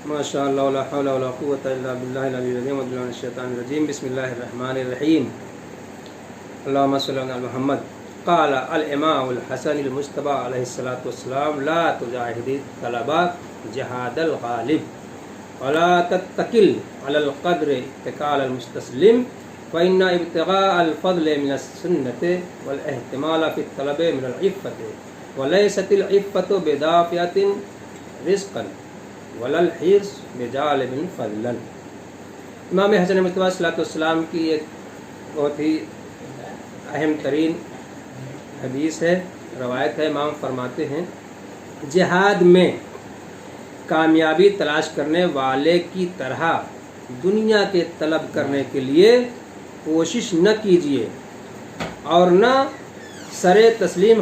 ماشاء اللہ لا حول ولا قوة الا باللہ العلی العظیم من الشیطان الرجیم بسم اللہ الرحمن الرحیم اللہم صلی علی محمد قال الامام الحسن المجتبی علیہ الصلاۃ والسلام لا تجاہد الطلبہ جہاد الغالب ولا تتکل علی القدر اتکال المستسلم فإن ابتغاء الفضل من السنة والاحتمال في الطلب من العفة وليست العفة بدافعة رزقا ولا الحرص بجالب فضلا۔ امام حسن مجتبی علیہ الصلوۃ والسلام کی ایک بہت ہی اہم ترین حدیث ہے، روایت ہے۔ امام فرماتے ہیں جہاد میں کامیابی تلاش کرنے والے کی طرح دنیا کے طلب کرنے کے لیے کوشش نہ کیجیے اور نہ سر تسلیم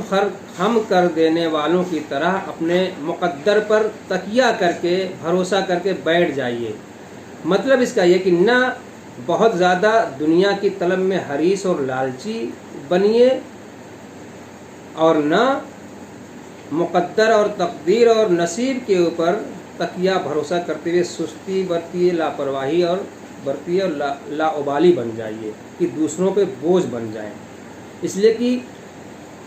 خم کر دینے والوں کی طرح اپنے مقدر پر تکیہ کر کے بھروسہ کر کے بیٹھ جائیے۔ مطلب اس کا یہ کہ نہ بہت زیادہ دنیا کی طلب میں حریص اور لالچی بنیے اور نہ مقدر اور تقدیر اور نصیب کے اوپر تکیہ بھروسہ کرتے ہوئے سستی برتیے، لاپرواہی اور برتیے اور لاابالی بن جائیے کہ دوسروں پہ بوجھ بن جائیں۔ اس لیے کہ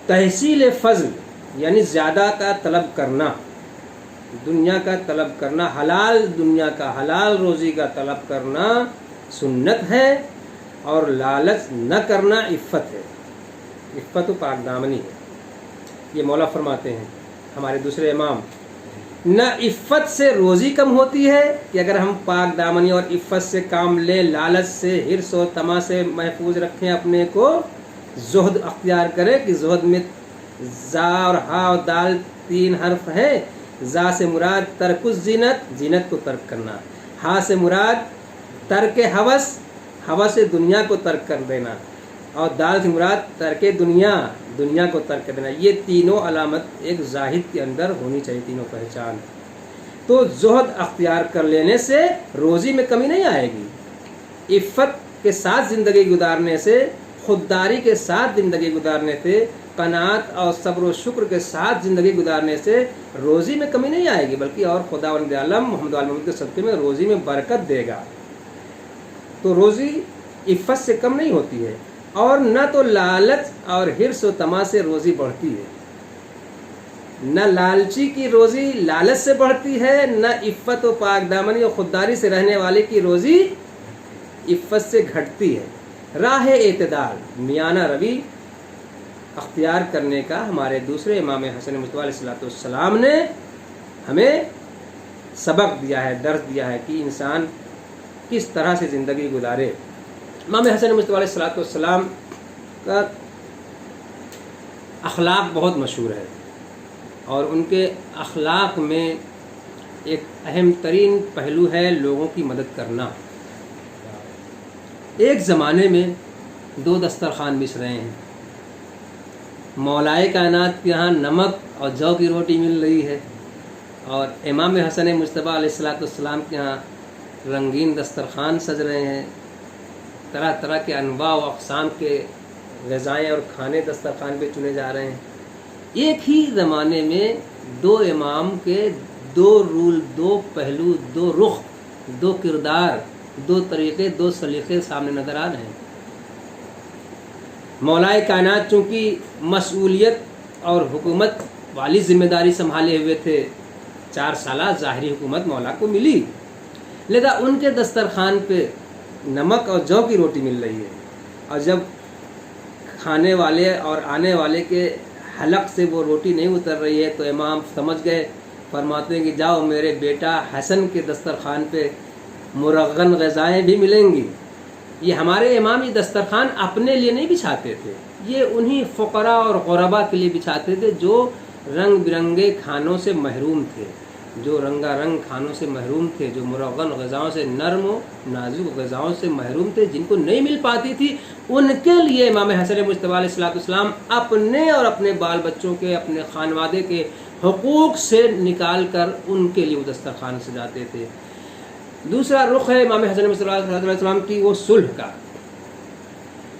تحصیل فضل یعنی زیادہ کا طلب کرنا، دنیا کا طلب کرنا، حلال دنیا کا، حلال روزی کا طلب کرنا سنت ہے، اور لالچ نہ کرنا عفت ہے۔ عفت و پاک دامنی ہے۔ یہ مولا فرماتے ہیں ہمارے دوسرے امام، نہ عفت سے روزی کم ہوتی ہے کہ اگر ہم پاک دامنی اور عفت سے کام لیں، لالچ سے، حرص و طمع سے محفوظ رکھیں اپنے کو، زہد اختیار کرے کہ زہد میں زا اور ہا اور دال تین حرف ہے۔ زا سے مراد ترک الزینت، زینت کو ترک کرنا، ہا سے مراد ترک ہوس، ہوس سے دنیا کو ترک کر دینا، اور دال سے مراد ترک دنیا، دنیا کو ترک کر دینا۔ یہ تینوں علامت ایک زاہد کے اندر ہونی چاہیے، تینوں پہچان۔ تو زہد اختیار کر لینے سے روزی میں کمی نہیں آئے گی۔ عفت کے ساتھ زندگی گزارنے سے، خودداری کے ساتھ زندگی گزارنے سے، قناعت اور صبر و شکر کے ساتھ زندگی گزارنے سے روزی میں کمی نہیں آئے گی، بلکہ اور خداوند عالم محمد محمد کے صدقے میں روزی میں برکت دے گا۔ تو روزی عفت سے کم نہیں ہوتی ہے، اور نہ تو لالچ اور حرص و طمع سے روزی بڑھتی ہے۔ نہ لالچی کی روزی لالچ سے بڑھتی ہے، نہ عفت و پاک دامنی اور خودداری سے رہنے والے کی روزی عفت سے گھٹتی ہے۔ راہ اعتدال، میانہ روی اختیار کرنے کا ہمارے دوسرے امام حسن مجتبی علیہ الصلوۃ والسلام نے ہمیں سبق دیا ہے، درس دیا ہے کہ انسان کس طرح سے زندگی گزارے۔ امام حسن مجتبی علیہ الصلوۃ والسلام کا اخلاق بہت مشہور ہے، اور ان کے اخلاق میں ایک اہم ترین پہلو ہے لوگوں کی مدد کرنا۔ ایک زمانے میں دو دسترخوان بچھ رہے ہیں، مولائے کائنات کے یہاں نمک اور جو کی روٹی مل رہی ہے، اور امام حسن مجتبی علیہ الصلوۃ والسلام کے یہاں رنگین دسترخوان سج رہے ہیں، طرح طرح کے انواع و اقسام کے غذائیں اور کھانے دسترخوان پہ چنے جا رہے ہیں۔ ایک ہی زمانے میں دو امام کے دو رول، دو پہلو، دو رخ، دو کردار، دو طریقے، دو سلیقے سامنے نظر آ رہے ہیں۔ مولائے کائنات چونکہ مسئولیت اور حکومت والی ذمہ داری سنبھالے ہوئے تھے، 4 سالہ ظاہری حکومت مولا کو ملی، لہذا ان کے دسترخوان پہ نمک اور جو کی روٹی مل رہی ہے، اور جب کھانے والے اور آنے والے کے حلق سے وہ روٹی نہیں اتر رہی ہے تو امام سمجھ گئے، فرماتے ہیں کہ جاؤ میرے بیٹا حسن کے دسترخوان پہ مرغن غذائیں بھی ملیں گی۔ یہ ہمارے امام یہ دسترخوان اپنے لیے نہیں بچھاتے تھے، یہ انہی فقراء اور غربا کے لیے بچھاتے تھے جو رنگ برنگے کھانوں سے محروم تھے، جو رنگا رنگ کھانوں سے محروم تھے، جو مرغن غذاؤں سے، نرم و نازک غذاؤں سے محروم تھے، جن کو نہیں مل پاتی تھی، ان کے لیے امام حسن مجتبی علیہ الصلوۃ والسلام اپنے اور اپنے بال بچوں کے، اپنے خانوادے کے حقوق سے نکال کر ان کے لیے وہ دسترخوان سجاتے تھے۔ دوسرا رخ ہے امام حسن مجتبی علیہ السلام کی، وہ صلح کا۔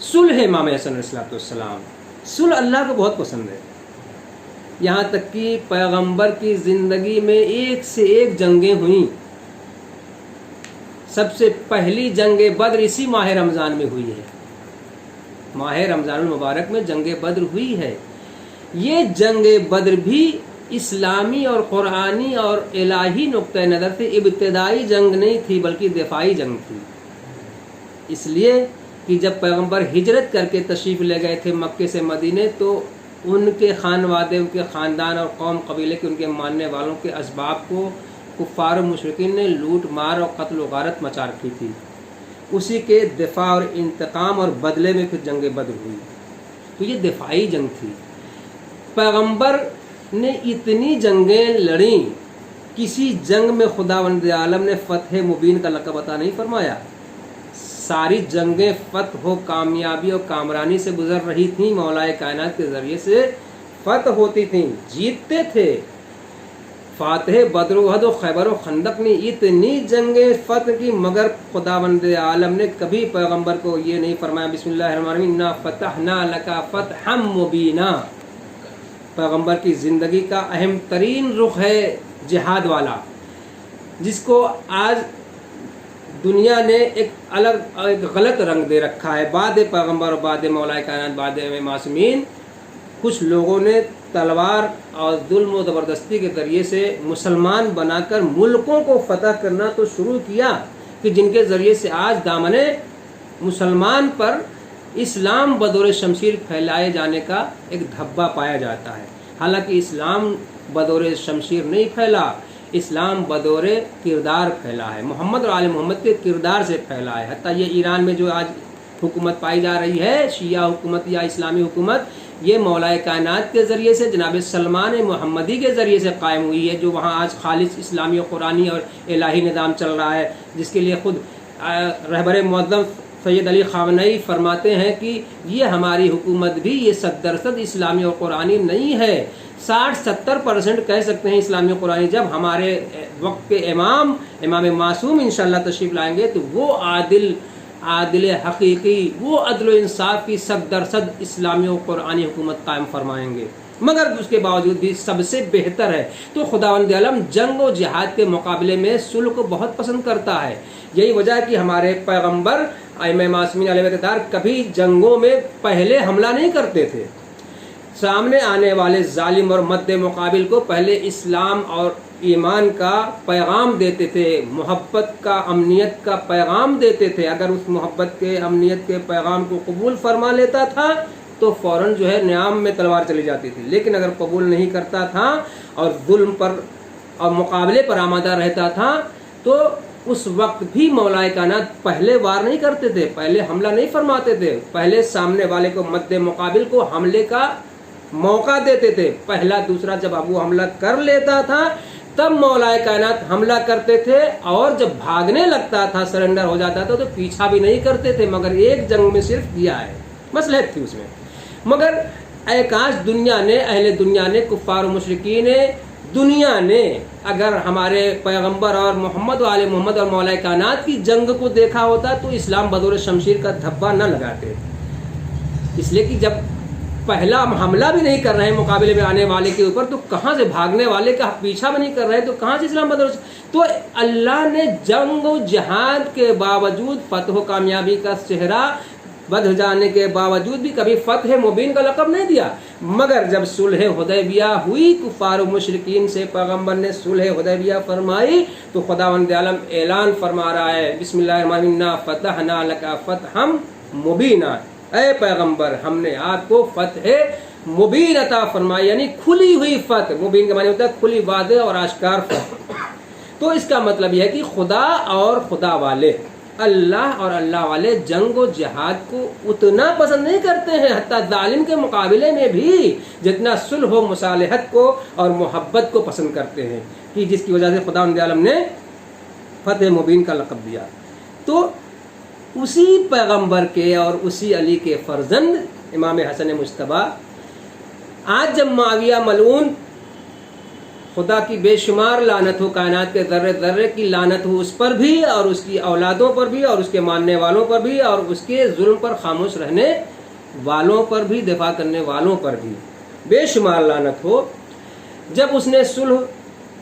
صلح امام حسن علیہ السلام، صلح اللہ کو بہت پسند ہے، یہاں تک کہ پیغمبر کی زندگی میں ایک سے ایک جنگیں ہوئیں، سب سے پہلی جنگ بدر اسی ماہ رمضان میں ہوئی ہے، ماہ رمضان المبارک میں جنگ بدر ہوئی ہے۔ یہ جنگ بدر بھی اسلامی اور قرآنی اور الہی نقطۂ نظر سے ابتدائی جنگ نہیں تھی بلکہ دفاعی جنگ تھی، اس لیے کہ جب پیغمبر ہجرت کر کے تشریف لے گئے تھے مکے سے مدینے تو ان کے خانوادے، ان کے خاندان اور قوم قبیلے کے ان کے ماننے والوں کے اسباب کو کفار و مشرکین نے لوٹ مار اور قتل و غارت مچا رکھی تھی، اسی کے دفاع اور انتقام اور بدلے میں پھر جنگ بدر ہوئی۔ تو یہ دفاعی جنگ تھی۔ پیغمبر نے اتنی جنگیں لڑیں، کسی جنگ میں خداوند عالم نے فتح مبین کا لقب عطا نہیں فرمایا، ساری جنگیں فتح و کامیابی اور کامرانی سے گزر رہی تھیں، مولا کائنات کے ذریعے سے فتح ہوتی تھیں، جیتتے تھے۔ فاتح بدر و احد و خیبر و خندق نے اتنی جنگیں فتح کی، مگر خداوند عالم نے کبھی پیغمبر کو یہ نہیں فرمایا بسم اللہ الرحمن الرحیم انا فتحنا لک فتحا مبینا۔ پیغمبر کی زندگی کا اہم ترین رخ ہے جہاد والا، جس کو آج دنیا نے ایک غلط رنگ دے رکھا ہے۔ بعد پیغمبر اور بعد مولا کائنات، بعد معصومین، کچھ لوگوں نے تلوار اور ظلم و زبردستی کے ذریعے سے مسلمان بنا کر ملکوں کو فتح کرنا تو شروع کیا، کہ جن کے ذریعے سے آج دامن مسلمان پر اسلام بدور شمشیر پھیلائے جانے کا ایک دھبا پایا جاتا ہے۔ حالانکہ اسلام بدور شمشیر نہیں پھیلا، اسلام بدور کردار پھیلا ہے، محمد اور آل محمد کے کردار سے پھیلا ہے۔ حتیٰ یہ ایران میں جو آج حکومت پائی جا رہی ہے، شیعہ حکومت یا اسلامی حکومت، یہ مولا کائنات کے ذریعے سے جناب سلمان محمدی کے ذریعے سے قائم ہوئی ہے، جو وہاں آج خالص اسلامی و قرآنی اور الہی نظام چل رہا ہے، جس کے لیے خود رہبر معظم سید علی خامنئی فرماتے ہیں کہ یہ ہماری حکومت بھی یہ 100% اسلامی اور قرآنی نہیں ہے، 60-70% کہہ سکتے ہیں اسلامی اور قرآنی۔ جب ہمارے وقت کے امام معصوم انشاءاللہ تشریف لائیں گے تو وہ عادل حقیقی، وہ عدل و انصاف کی 100% اسلامی و قرآنی حکومت قائم فرمائیں گے، مگر اس کے باوجود بھی سب سے بہتر ہے۔ تو خداوند عالم جنگ و جہاد کے مقابلے میں صلح کو بہت پسند کرتا ہے۔ یہی وجہ ہے کہ ہمارے پیغمبر ائمہ معصومین علیہ السلام کبھی جنگوں میں پہلے حملہ نہیں کرتے تھے، سامنے آنے والے ظالم اور مد مقابل کو پہلے اسلام اور ایمان کا پیغام دیتے تھے، محبت کا، امنیت کا پیغام دیتے تھے۔ اگر اس محبت کے، امنیت کے پیغام کو قبول فرما لیتا تھا تو فوراً جو ہے نیام میں تلوار چلی جاتی تھی، لیکن اگر قبول نہیں کرتا تھا اور ظلم پر اور مقابلے پر آمادہ رہتا تھا تو اس وقت بھی مولا کائنات پہلے وار نہیں کرتے تھے، پہلے حملہ نہیں فرماتے تھے، پہلے سامنے والے کو مد مقابل کو حملے کا موقع دیتے تھے۔ پہلا دوسرا جب وہ حملہ کر لیتا تھا تب مولا کائنات حملہ کرتے تھے، اور جب بھاگنے لگتا تھا، سرنڈر ہو جاتا تھا تو پیچھا بھی نہیں کرتے تھے، مگر ایک جنگ میں صرف کیا ہے، مصلحت تھی اس میں۔ مگر اے کاش دنیا نے، اہل دنیا نے، کفار و مشرکین نے، دنیا نے اگر ہمارے پیغمبر اور محمد و آل محمد اور مولا کائنات کی جنگ کو دیکھا ہوتا تو اسلام بدور شمشیر کا دھبا نہ لگاتے، اس لیے کہ جب پہلا حملہ بھی نہیں کر رہے ہیں مقابلے میں آنے والے کے اوپر تو کہاں سے بھاگنے والے کا پیچھا بھی نہیں کر رہے تو کہاں سے اسلام بدور۔ تو اللہ نے جنگ و جہاد کے باوجود، فتح و کامیابی کا چہرہ بدھ جانے کے باوجود بھی کبھی فتح مبین کا لقب نہیں دیا، مگر جب صلح حدیبیہ ہوئی، کفار و مشرکین سے پیغمبر نے صلح حدیبیہ فرمائی تو خداوند عالم اعلان فرما رہا ہے بسم اللہ الرحمن الرحیم انا فتحنا لک فتحا مبینا، اے پیغمبر ہم نے آپ کو فتح مبین عطا فرمائی، یعنی کھلی ہوئی فتح۔ مبین کا معنی ہوتا ہے کھلی، واضح اور آشکار فتح۔ تو اس کا مطلب یہ ہے کہ خدا اور خدا والے، اللہ اور اللہ والے جنگ و جہاد کو اتنا پسند نہیں کرتے ہیں، حتیٰ ظالم کے مقابلے میں بھی جتنا صلح و مصالحت کو اور محبت کو پسند کرتے ہیں، کہ جس کی وجہ سے خداوند عالم نے فتح مبین کا لقب دیا۔ تو اسی پیغمبر کے اور اسی علی کے فرزند امام حسن مجتبیٰ، آج جب معاویہ ملعون، خدا کی بے شمار لعنت ہو، کائنات کے ذرے ذرے کی لعنت ہو اس پر بھی اور اس کی اولادوں پر بھی اور اس کے ماننے والوں پر بھی اور اس کے ظلم پر خاموش رہنے والوں پر بھی، دفاع کرنے والوں پر بھی بے شمار لعنت ہو، جب اس نے صلح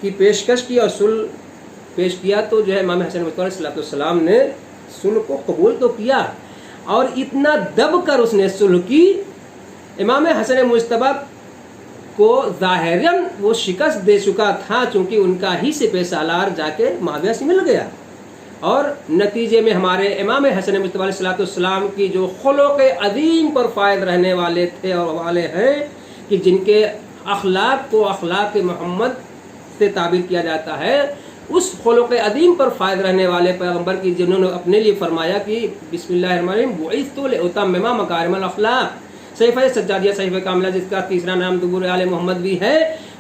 کی پیشکش کی اور صلح پیش کیا تو جو ہے امام حسن مصطفیٰ علیہ السلام نے صلح کو قبول تو کیا، اور اتنا دب کر اس نے صلح کی، امام حسن مجتبی کو ظاہراً وہ شکست دے چکا تھا، چونکہ ان کا ہی سپہ سالار جا کے معاویہ سے مل گیا، اور نتیجے میں ہمارے امام حسن مجتبی علیہ السلام کی جو خلق عظیم پر فائد رہنے والے تھے اور والے ہیں، کہ جن کے اخلاق کو اخلاق محمد سے تعبیر کیا جاتا ہے، اس خلق عظیم پر فائد رہنے والے پیغمبر کی جنہوں نے اپنے لیے فرمایا کہ بسم اللہ الرحمن الرحیم بعثت لأتمم مکارم الاخلاق، صحیفہ سجادیہ صحیفہ کاملہ جس کا تیسرا نام دبور آل محمد بھی ہے،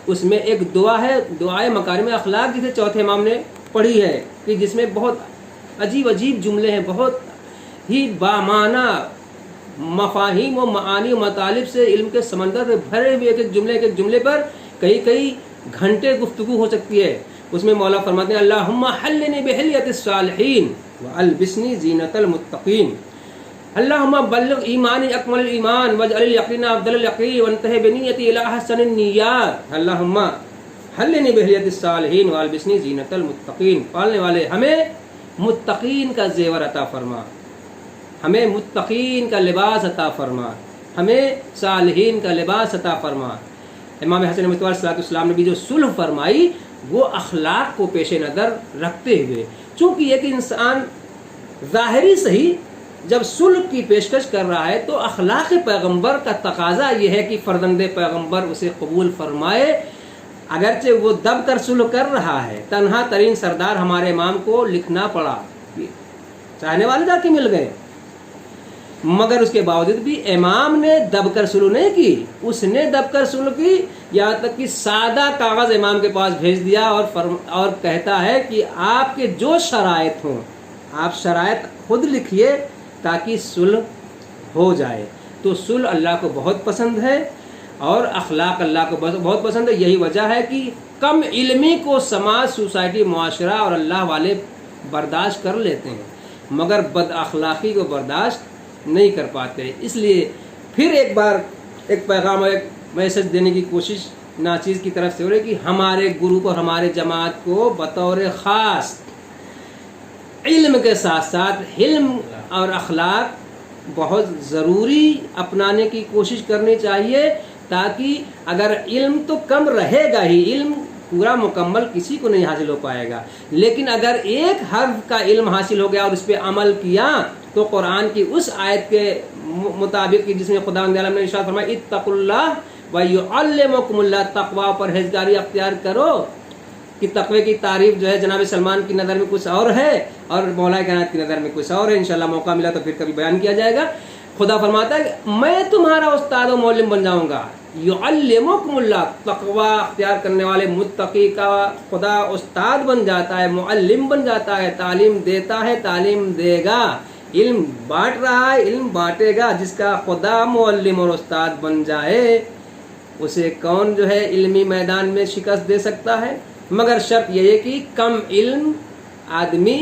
اس میں ایک دعا ہے، دعائے مکارم اخلاق، جسے چوتھے امام نے پڑھی ہے، کہ جس میں بہت عجیب عجیب جملے ہیں، بہت ہی بامعنی مفاہیم و معانی و مطالب سے علم کے سمندر سے بھرے ہوئے ایک ایک جملے پر کئی گھنٹے گفتگو ہو سکتی ہے۔ اس میں مولا فرماتے ہیں اللہم حلنی بحلیت الصالحین والبسنی زینت المتقین، اللہم بلغ ایمانی اکمل الایمان واجعل الیقین افضل الیقین وانتہی بنیتی الی احسن النیات، اللہم حلنی بحلیت الصالحین والبسنی زینت المتقین، پالنے والے ہمیں متقین کا زیور عطا فرما، ہمیں متقین کا لباس عطا فرما، ہمیں صالحین کا لباس عطا فرما۔ امام حسن مصطفیٰ علیہ السلام نے بھی جو صلح فرمائی وہ اخلاق کو پیش نظر رکھتے ہوئے، چونکہ ایک انسان ظاہری صحیح جب صلح کی پیشکش کر رہا ہے تو اخلاق پیغمبر کا تقاضا یہ ہے کہ فرزند پیغمبر اسے قبول فرمائے، اگرچہ وہ دب کر صلح کر رہا ہے۔ تنہا ترین سردار ہمارے امام کو لکھنا پڑا، چاہنے والے جا کے مل گئے، مگر اس کے باوجود بھی امام نے دب کر صلح نہیں کی، اس نے دب کر صلح کی، یہاں تک کہ سادہ کاغذ امام کے پاس بھیج دیا اور کہتا ہے کہ آپ کے جو شرائط ہوں آپ شرائط خود لکھیے تاکہ صلح ہو جائے۔ تو صلح اللہ کو بہت پسند ہے اور اخلاق اللہ کو بہت پسند ہے، یہی وجہ ہے کہ کم علمی کو سماج، سوسائٹی، معاشرہ اور اللہ والے برداشت کر لیتے ہیں، مگر بد اخلاقی کو برداشت نہیں کر پاتے۔ اس لیے پھر ایک بار ایک پیغام اور ایک میسج دینے کی کوشش ناچیز کی طرف سے ہو رہی ہے کہ ہمارے گروپ اور ہمارے جماعت کو بطور خاص علم کے ساتھ ساتھ علم اور اخلاق بہت ضروری اپنانے کی کوشش کرنی چاہیے، تاکہ اگر علم تو کم رہے گا ہی، علم پورا مکمل کسی کو نہیں حاصل ہو پائے گا، لیکن اگر ایک حرف کا علم حاصل ہو گیا اور اس پہ عمل کیا تو قرآن کی اس آیت کے مطابق جس میں خدا نے ارشاد فرمایا اتقوا اللہ ویعلمکم اللہ، تقوی پرہیزگاری اختیار کرو، کہ تقوی کی تعریف جو ہے جناب سلمان کی نظر میں کچھ اور ہے اور مولا کائنات کی نظر میں کچھ اور ہے، انشاءاللہ موقع ملا تو پھر کبھی بیان کیا جائے گا۔ خدا فرماتا ہے کہ میں تمہارا استاد و معلم بن جاؤں گا، یعلمکم اللہ، تقوی اختیار کرنے والے متقی کا خدا استاد بن جاتا ہے، معلم بن جاتا ہے، تعلیم دیتا ہے، تعلیم دے گا، علم بانٹ رہا ہے، علم بانٹے گا۔ جس کا خدا معلم اور استاد بن جائے اسے کون جو ہے علمی میدان میں شکست دے سکتا ہے؟ مگر شرط یہ ہے کہ کم علم آدمی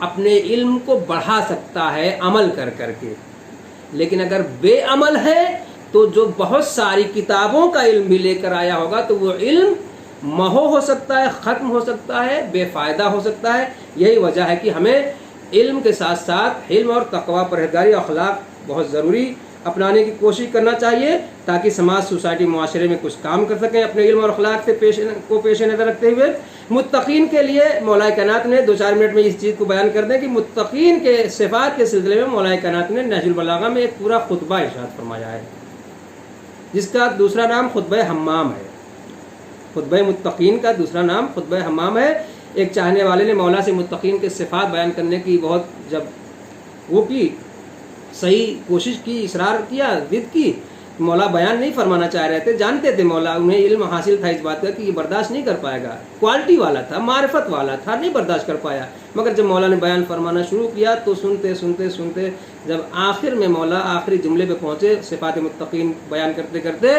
اپنے علم کو بڑھا سکتا ہے عمل کر کر کے، لیکن اگر بے عمل ہے تو جو بہت ساری کتابوں کا علم بھی لے کر آیا ہوگا تو وہ علم محو ہو سکتا ہے، ختم ہو سکتا ہے، بے فائدہ ہو سکتا ہے۔ یہی وجہ ہے کہ ہمیں علم کے ساتھ ساتھ علم اور تقوی پرہیزگاری اخلاق بہت ضروری اپنانے کی کوشش کرنا چاہیے، تاکہ سماج، سوسائٹی، معاشرے میں کچھ کام کر سکیں اپنے علم اور اخلاق سے پیش نظر رکھتے ہوئے۔ متقین کے لیے مولا کائنات نے 2-4 منٹ میں اس چیز کو بیان کر دیں کہ متقین کے صفات کے سلسلے میں مولا کائنات نے نہج البلاغہ میں ایک پورا خطبہ ارشاد فرمایا ہے، جس کا دوسرا نام خطبہ حمام ہے۔ خطبہ متقین کا دوسرا نام خطبہ حمام ہے۔ ایک چاہنے والے نے مولا سے متقین کے صفات بیان کرنے کی بہت جب وہ کی صحیح کوشش کی، اصرار کیا، ضد کی، مولا بیان نہیں فرمانا چاہ رہے تھے، جانتے تھے مولا، انہیں علم حاصل تھا اس بات کا کہ یہ برداشت نہیں کر پائے گا، کوالٹی والا تھا، معرفت والا تھا، نہیں برداشت کر پایا، مگر جب مولا نے بیان فرمانا شروع کیا تو سنتے سنتے سنتے جب آخر میں مولا آخری جملے پہ پہنچے صفات متقین بیان کرتے کرتے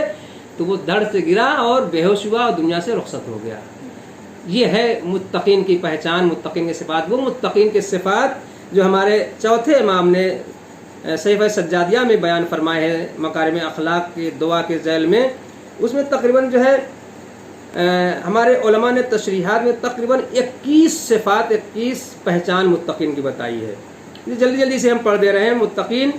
تو وہ دھڑ سے گرا اور بے ہوش ہوا اور دنیا سے رخصت ہو گیا۔ یہ ہے متقین کی پہچان، متقین کے صفات۔ وہ متقین کے صفات جو ہمارے چوتھے امام نے صحیفہ سجادیہ میں بیان فرمائے ہیں مکارم اخلاق کی دعا کے ذیل میں، اس میں تقریباً جو ہے ہمارے علماء نے تشریحات میں تقریباً 21 صفات 21 پہچان متقین کی بتائی ہے. جلدی سے ہم پڑھ دے رہے ہیں. متقین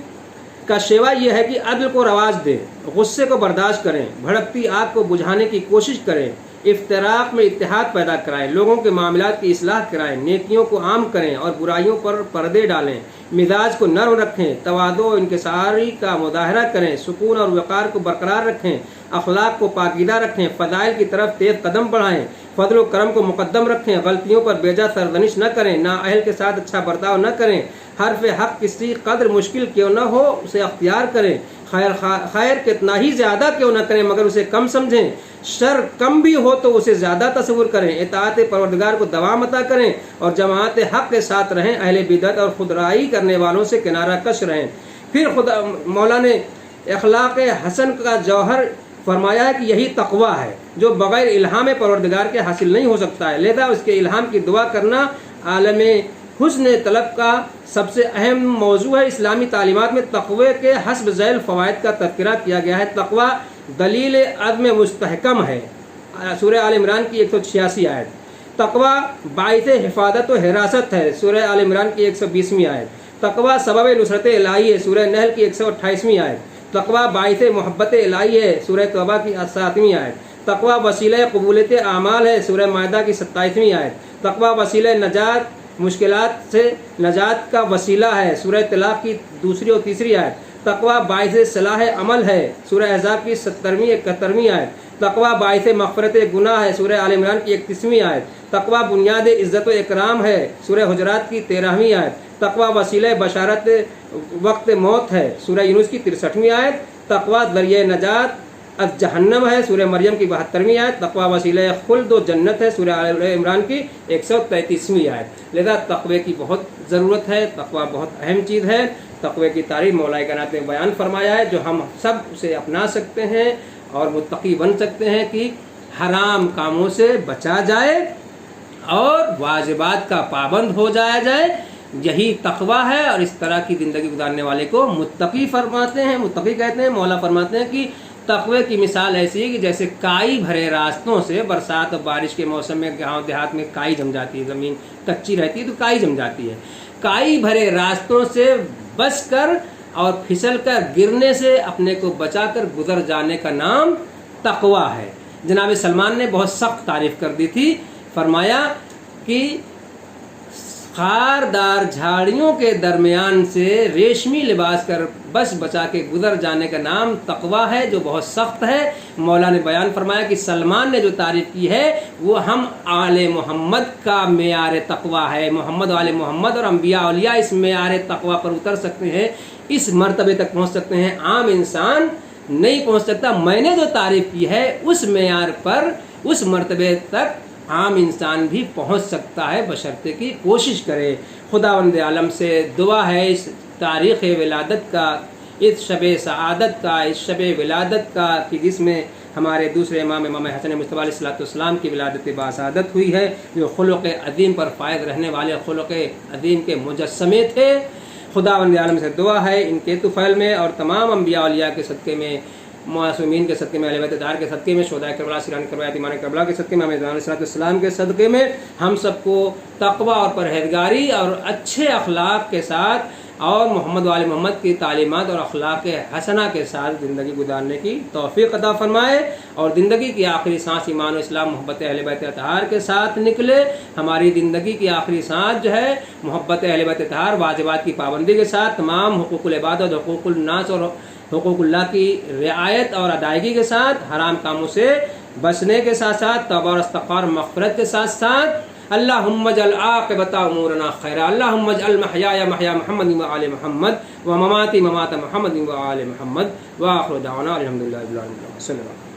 کا شیوا یہ ہے کہ عدل کو رواج دیں، غصے کو برداشت کریں، بھڑکتی آگ کو بجھانے کی کوشش کریں، افتراق میں اتحاد پیدا کرائیں، لوگوں کے معاملات کی اصلاح کرائیں، نیکیوں کو عام کریں اور برائیوں پر پردے ڈالیں، مزاج کو نرم رکھیں، تواضع و انکساری کا مظاہرہ کریں، سکون اور وقار کو برقرار رکھیں، اخلاق کو پاکیزہ رکھیں، فضائل کی طرف تیز قدم بڑھائیں، فضل و کرم کو مقدم رکھیں، غلطیوں پر بیجا سرزنش نہ کریں، نااہل کے ساتھ اچھا برتاؤ نہ کریں، حرف حق کسی قدر مشکل کیوں نہ ہو اسے اختیار کریں، خیر کتنا ہی زیادہ کیوں نہ کریں مگر اسے کم سمجھیں، شر کم بھی ہو تو اسے زیادہ تصور کریں، اطاعت پروردگار کو دوام عطا کریں اور جماعت حق کے ساتھ رہیں، اہل بدعت اور خودرائی کرنے والوں سے کنارہ کش رہیں. پھر مولا نے اخلاق حسن کا جوہر فرمایا ہے کہ یہی تقویٰ ہے جو بغیر الہام پروردگار کے حاصل نہیں ہو سکتا ہے، لہذا اس کے الہام کی دعا کرنا عالم حسن طلب کا سب سے اہم موضوع ہے. اسلامی تعلیمات میں تقوی کے حسب ذیل فوائد کا تذکرہ کیا گیا ہے. تقوی دلیل عزم مستحکم ہے، سورہ آل عمران کی 186 آیت. تقوی باعث حفاظت و حراست ہے، سورہ آل عمران کی 120ویں آیت. تقوی سبب نصرت الہی ہے، سورہ نحل کی 128ویں آیت. تقوی باعث محبت الہی ہے، سورہ توبہ کی 7ویں آیت. تقوی وسیلہ قبولیت اعمال ہے، سورہ مائدہ کی 27ویں آیت. تقوی وسیلہ نجات، مشکلات سے نجات کا وسیلہ ہے، سورہ طلاق کی 2 اور 3 آیت. تقوی باعث صلاح عمل ہے، سورہ احزاب کی 70ویں 71ویں آیت. تقوی باعث مغفرت گناہ ہے، سورہ آل عمران کی 31ویں آیت. تقوی بنیاد عزت و اکرام ہے، سورہ حجرات کی 13ویں آیت. تقوی وسیلہ بشارت وقت موت ہے، سورہ یونس کی 63ویں آیت. تقوی ذریعہ نجات از جہنم ہے، سورہ مریم کی 72ویں آیت. تقوی وسیلہ خلد و جنت ہے، سورہ آل عمران کی 133ویں آیت. لذا تقوی کی بہت ضرورت ہے، تقوی بہت اہم چیز ہے. تقوی کی تعریف مولا کائنات نے بیان فرمایا ہے جو ہم سب اسے اپنا سکتے ہیں اور متقی بن سکتے ہیں کہ حرام کاموں سے بچا جائے اور واجبات کا پابند ہو جایا جائے. یہی تقوی ہے اور اس طرح کی زندگی گزارنے والے کو متقی فرماتے ہیں، متقی کہتے ہیں. مولا فرماتے ہیں کہ تقوی کی مثال ایسی ہے کہ جیسے کائی بھرے راستوں سے، برسات اور بارش کے موسم میں گاؤں دیہات میں کائی جم جاتی ہے، زمین کچی رہتی ہے تو کائی جم جاتی ہے. کائی بھرے راستوں سے بچ کر اور پھسل کر گرنے سے اپنے کو بچا کر گزر جانے کا نام تقوی ہے. جناب سلمان نے بہت سخت تعریف کر دی تھی، فرمایا کہ خاردار جھاڑیوں کے درمیان سے ریشمی لباس کر بس بچا کے گزر جانے کا نام تقوی ہے جو بہت سخت ہے. مولا نے بیان فرمایا کہ سلمان نے جو تعریف کی ہے وہ ہم آل محمد کا معیار تقوی ہے. محمد آل محمد اور انبیاء اولیاء اس معیار تقوی پر اتر سکتے ہیں، اس مرتبے تک پہنچ سکتے ہیں، عام انسان نہیں پہنچ سکتا. میں نے جو تعریف کی ہے اس معیار پر، اس مرتبے تک عام انسان بھی پہنچ سکتا ہے بشرطے کی کوشش کرے. خداوند عالم سے دعا ہے اس تاریخ ولادت کا، اس شب سعادت کا، اس شب ولادت کا کہ جس میں ہمارے دوسرے امام حسن مصطفیٰ علیہ السلام کی ولادت باسعادت ہوئی ہے، جو خلق عظیم پر فائز رہنے والے خلق عظیم کے مجسمے تھے. خداوند عالم سے دعا ہے ان کے طفیل میں اور تمام انبیاء اولیاء کے صدقے میں، معصومین کے صدقے میں، اہل بیت اطہار کے صدقے میں، شہداء کربلا، سیران کربلا، یتیمان کربلا کے صدقے میں، امام علیہ السلام کے صدقے میں ہم سب کو تقوی اور پرہیزگاری اور اچھے اخلاق کے ساتھ اور محمد و آل محمد کی تعلیمات اور اخلاق حسنہ کے ساتھ زندگی گزارنے کی توفیق عطا فرمائے اور زندگی کی آخری سانس ایمان و اسلام محبت اہل بیت اطہار کے ساتھ نکلے. ہماری زندگی کی آخری سانس جو ہے محبت اہل بیت اطہار، واجبات کی پابندی کے ساتھ، تمام حقوق العبادت، حقوق الناس اور حقوق اللہ کی رعایت اور ادائیگی کے ساتھ، حرام کاموں سے بچنے کے ساتھ ساتھ، توبہ اور استغفار مغفرت کے ساتھ ساتھ. اللہم اجعل عاقبۃ امورنا خیرا، اللہم اجعل محیایا محیا محمد و آل محمد و مماتی ممات محمد و آل محمد. وآخر دعوانا الحمدللہ رب العالمین.